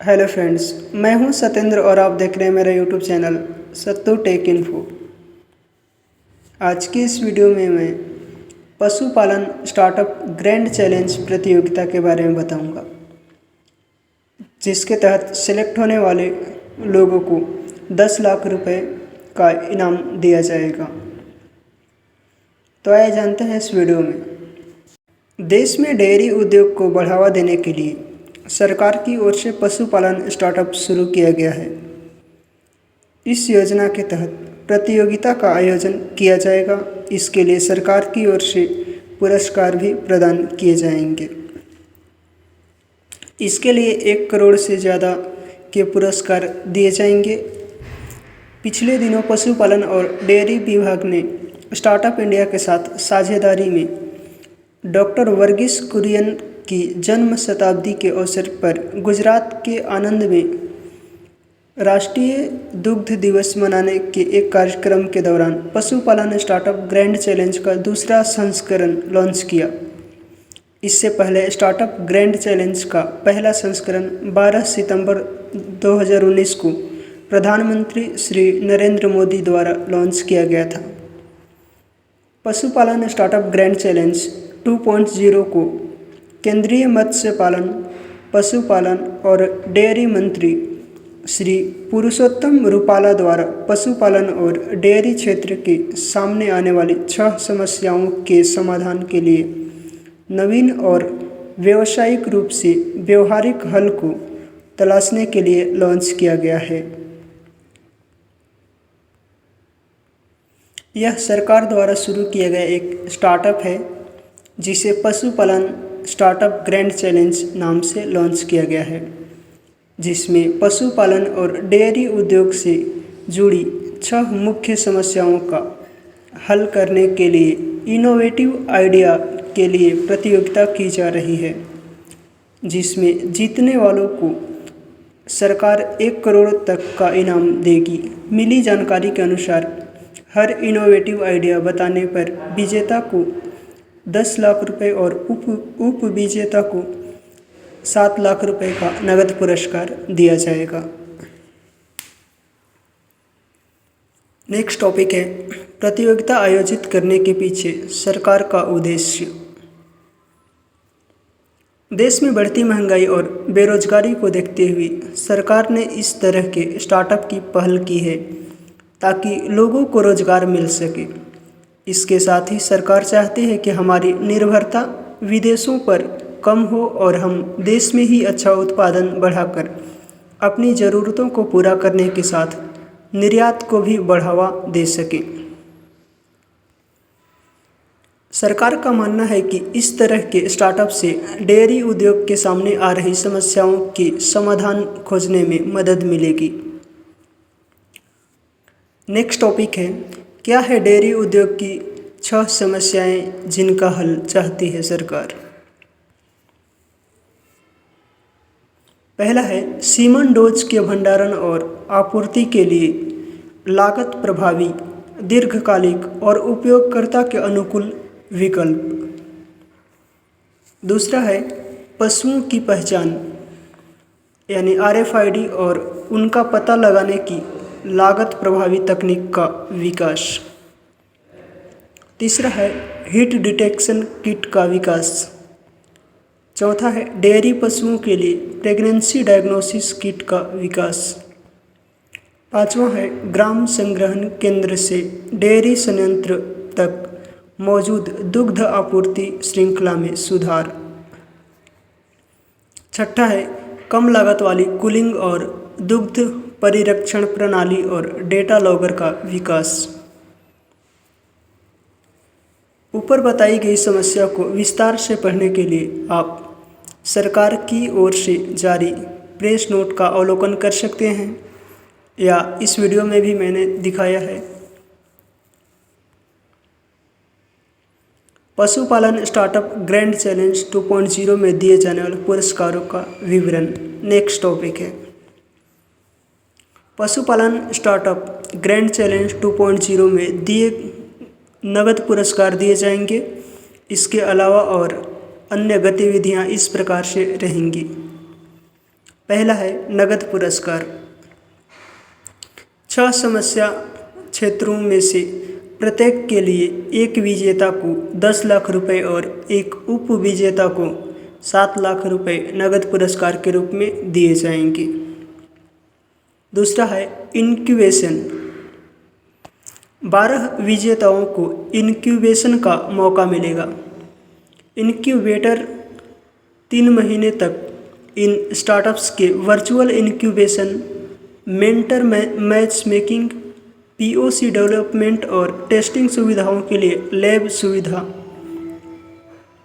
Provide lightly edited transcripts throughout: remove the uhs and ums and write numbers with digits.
Hello friends, मैं हूं सत्येंद्र और आप देख रहे हैं मेरा यूट्यूब चैनल सत्तू टेक इन्फो। आज की इस वीडियो में मैं पशुपालन स्टार्टअप ग्रैंड चैलेंज प्रतियोगिता के बारे में बताऊंगा, जिसके तहत सेलेक्ट होने वाले लोगों को 10 लाख रुपए का इनाम दिया जाएगा। तो आइए जानते हैं इस वीडियो में। देश में डेयरी उद्योग को बढ़ावा देने के लिए सरकार की ओर से पशुपालन स्टार्टअप शुरू किया गया है। इस योजना के तहत प्रतियोगिता का आयोजन किया जाएगा। इसके लिए सरकार की ओर से पुरस्कार भी प्रदान किए जाएंगे। इसके लिए 1 करोड़ से ज़्यादा के पुरस्कार दिए जाएंगे। पिछले दिनों पशुपालन और डेयरी विभाग ने स्टार्टअप इंडिया के साथ साझेदारी में डॉक्टर वर्गीस कुरियन की जन्म शताब्दी के अवसर पर गुजरात के आनंद में राष्ट्रीय दुग्ध दिवस मनाने के एक कार्यक्रम के दौरान पशुपालन स्टार्टअप ग्रैंड चैलेंज का दूसरा संस्करण लॉन्च किया। इससे पहले स्टार्टअप ग्रैंड चैलेंज का पहला संस्करण 12 सितंबर 2019 को प्रधानमंत्री श्री नरेंद्र मोदी द्वारा लॉन्च किया गया था। पशुपालन स्टार्टअप ग्रैंड चैलेंज 2.0 को केंद्रीय मत्स्य पालन, पशुपालन और डेयरी मंत्री श्री पुरुषोत्तम रूपाला द्वारा पशुपालन और डेयरी क्षेत्र के सामने आने वाली 6 समस्याओं के समाधान के लिए नवीन और व्यावसायिक रूप से व्यवहारिक हल को तलाशने के लिए लॉन्च किया गया है। यह सरकार द्वारा शुरू किया गया एक स्टार्टअप है, जिसे पशुपालन स्टार्टअप ग्रैंड चैलेंज नाम से लॉन्च किया गया है, जिसमें पशुपालन और डेयरी उद्योग से जुड़ी 6 मुख्य समस्याओं का हल करने के लिए इनोवेटिव आइडिया के लिए प्रतियोगिता की जा रही है, जिसमें जीतने वालों को सरकार 1 करोड़ तक का इनाम देगी। मिली जानकारी के अनुसार हर इनोवेटिव आइडिया बताने पर विजेता को 10 लाख रुपए और उप विजेता को 7 लाख रुपए का नगद पुरस्कार दिया जाएगा। नेक्स्ट टॉपिक है प्रतियोगिता आयोजित करने के पीछे सरकार का उद्देश्य। देश में बढ़ती महंगाई और बेरोजगारी को देखते हुए सरकार ने इस तरह के स्टार्टअप की पहल की है, ताकि लोगों को रोजगार मिल सके। इसके साथ ही सरकार चाहती है कि हमारी निर्भरता विदेशों पर कम हो और हम देश में ही अच्छा उत्पादन बढ़ाकर अपनी ज़रूरतों को पूरा करने के साथ निर्यात को भी बढ़ावा दे सकें। सरकार का मानना है कि इस तरह के स्टार्टअप से डेयरी उद्योग के सामने आ रही समस्याओं के समाधान खोजने में मदद मिलेगी। नेक्स्ट टॉपिक है, क्या है डेयरी उद्योग की 6 समस्याएं जिनका हल चाहती है सरकार। पहला है सीमन डोज के भंडारण और आपूर्ति के लिए लागत प्रभावी, दीर्घकालिक और उपयोगकर्ता के अनुकूल विकल्प। दूसरा है पशुओं की पहचान यानी RFID और उनका पता लगाने की लागत प्रभावी तकनीक का विकास। तीसरा है हीट डिटेक्शन किट का विकास। चौथा है डेयरी पशुओं के लिए प्रेगनेंसी डायग्नोसिस किट का विकास। पांचवा है ग्राम संग्रहण केंद्र से डेयरी संयंत्र तक मौजूद दुग्ध आपूर्ति श्रृंखला में सुधार। छठा है कम लागत वाली कूलिंग और दुग्ध परिरक्षण प्रणाली और डेटा लॉगर का विकास। ऊपर बताई गई समस्या को विस्तार से पढ़ने के लिए आप सरकार की ओर से जारी प्रेस नोट का अवलोकन कर सकते हैं, या इस वीडियो में भी मैंने दिखाया है। पशुपालन स्टार्टअप ग्रैंड चैलेंज 2.0 में दिए जाने वाले पुरस्कारों का विवरण। नेक्स्ट टॉपिक है पशुपालन स्टार्टअप ग्रैंड चैलेंज 2.0 में दिए नगद पुरस्कार दिए जाएंगे। इसके अलावा और अन्य गतिविधियां इस प्रकार से रहेंगी। पहला है नगद पुरस्कार। 6 समस्या क्षेत्रों में से प्रत्येक के लिए एक विजेता को 10 लाख रुपए और एक उप विजेता को 7 लाख रुपए नगद पुरस्कार के रूप में दिए जाएंगे। दूसरा है इनक्यूबेशन। 12 विजेताओं को इनक्यूबेशन का मौका मिलेगा। इनक्यूबेटर 3 महीने तक इन स्टार्टअप्स के virtual incubation, mentor match making, POC development और टेस्टिंग सुविधाओं के लिए लैब सुविधा,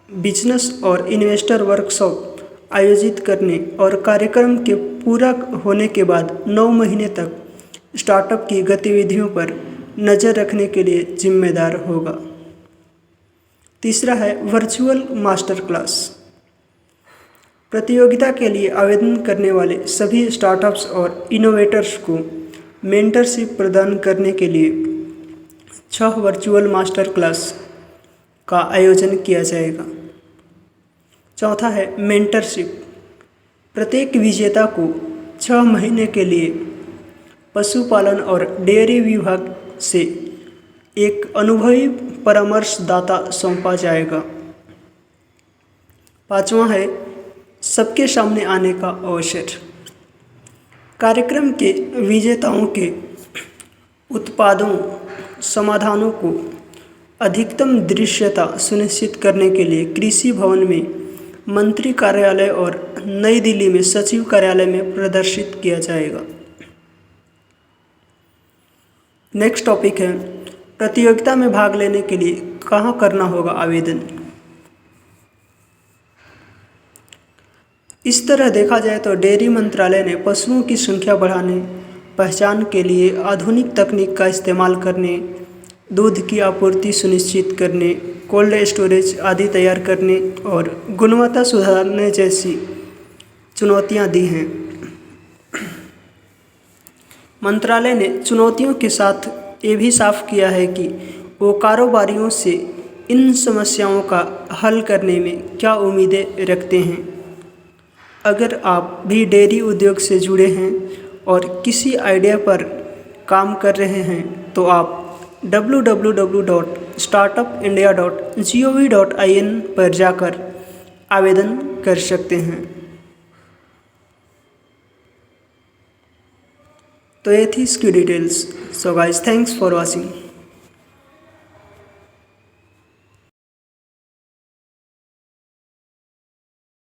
बिजनेस और इन्वेस्टर वर्कशॉप आयोजित करने और कार्यक्रम के पूरा होने के बाद 9 महीने तक स्टार्टअप की गतिविधियों पर नज़र रखने के लिए जिम्मेदार होगा। तीसरा है वर्चुअल मास्टर क्लास। प्रतियोगिता के लिए आवेदन करने वाले सभी स्टार्टअप्स और इनोवेटर्स को मेंटरशिप प्रदान करने के लिए 6 वर्चुअल मास्टर क्लास का आयोजन किया जाएगा। चौथा है मेंटरशिप। प्रत्येक विजेता को 6 महीने के लिए पशुपालन और डेयरी विभाग से एक अनुभवी परामर्शदाता सौंपा जाएगा। पांचवा है सबके सामने आने का अवसर। कार्यक्रम के विजेताओं के उत्पादों, समाधानों को अधिकतम दृश्यता सुनिश्चित करने के लिए कृषि भवन में, मंत्री कार्यालय और नई दिल्ली में सचिव कार्यालय में प्रदर्शित किया जाएगा। नेक्स्ट टॉपिक है प्रतियोगिता में भाग लेने के लिए कहाँ करना होगा आवेदन। इस तरह देखा जाए तो डेयरी मंत्रालय ने पशुओं की संख्या बढ़ाने, पहचान के लिए आधुनिक तकनीक का इस्तेमाल करने, दूध की आपूर्ति सुनिश्चित करने, कोल्ड स्टोरेज आदि तैयार करने और गुणवत्ता सुधारने जैसी चुनौतियां दी हैं। मंत्रालय ने चुनौतियों के साथ ये भी साफ किया है कि वो कारोबारियों से इन समस्याओं का हल करने में क्या उम्मीदें रखते हैं। अगर आप भी डेयरी उद्योग से जुड़े हैं और किसी आइडिया पर काम कर रहे हैं तो आप www.startupindia.gov.in पर जाकर आवेदन कर सकते हैं। तो ये थी इसकी details. So guys, thanks for watching.